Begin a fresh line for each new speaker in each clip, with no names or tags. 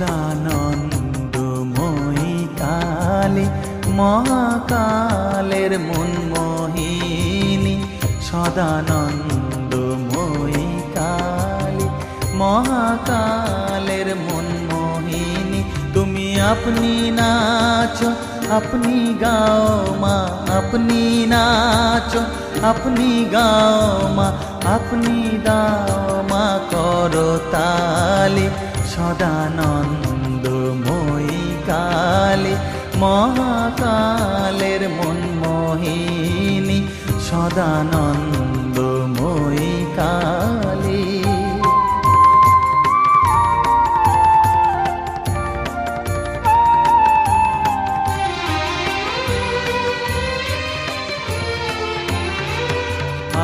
সদানন্দময়ী কালী মহাকালের মনমোহিনী, সদানন্দময়ী কালী মহাকালের মনমোহিনী। তুমি আপনি নাচো আপনি গাও মা, আপনি নাচো আপনি গাও মা, আপনি দাও মা করতালি। সদানন্দময়ী কালী মহাকালের মনমোহিনী, সদানন্দময়ী কালী।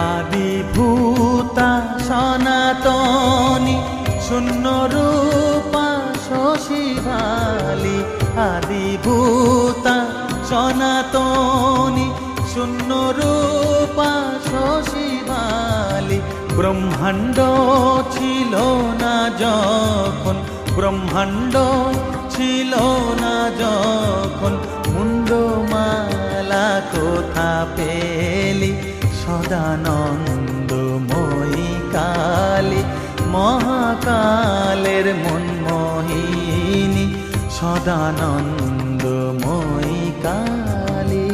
আদিভূতা সনাতনী শূন্য রূপা শশীভালি, আদিভূতা সনাতনী শূন্য রূপা শশীভালি। ব্রহ্মাণ্ড ছিল না যখন, ব্রহ্মাণ্ড ছিল না যখন, মুন্ডমালা কোথা পেলি। সদানন্দময়ী কালী মহাকালের মনমোহিনী, সদানন্দময়ী কালী।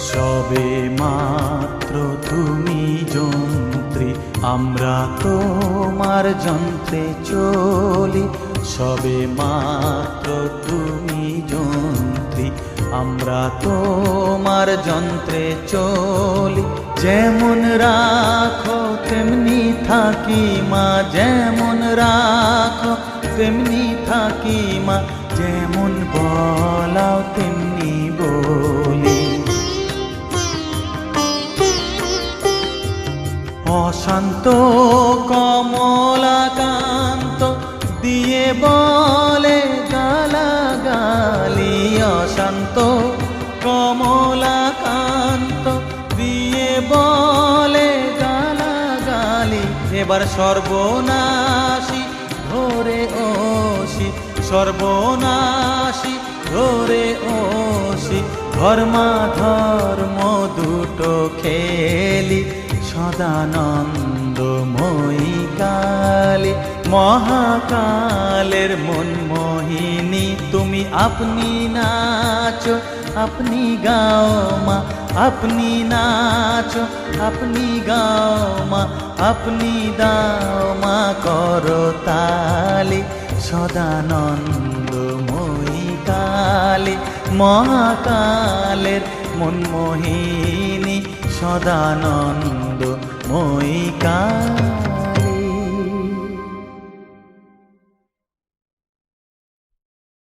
সবে মাত্র তুমি যন্ত্রী, আমরা তোমার যন্ত্রে চলি। সবে মাত্র তুমি যন্ত্রী, আমরা তোমার যন্ত্রে চলি। যেমন রাখো তেমনি থাকি মা, যেমন রাখো তেমনি থাকি মা, যেমন বলাও তেমনি বলি। অশান্ত কমলাকান্ত দিয়ে বলে গালাগালি, অশান্ত কমলাকান্ত দিয়ে বলে গালাগালি। এবার সর্বনাশী ধরে ওষি, সর্বনাশী ধরে ওষি, ধর্মাধর্ম দুটো খেলি। সদানন্দময়ী কালী মহাকালের মনমোহিনী, তুমি আপনি নাচো আপনি গাও মা, আপনি নাচো আপনি গাও মা, আপনি দাও মা করতালি। সদানন্দময়ী কালী মহাকালের মনমোহিনী, সদানন্দময়ী কালী।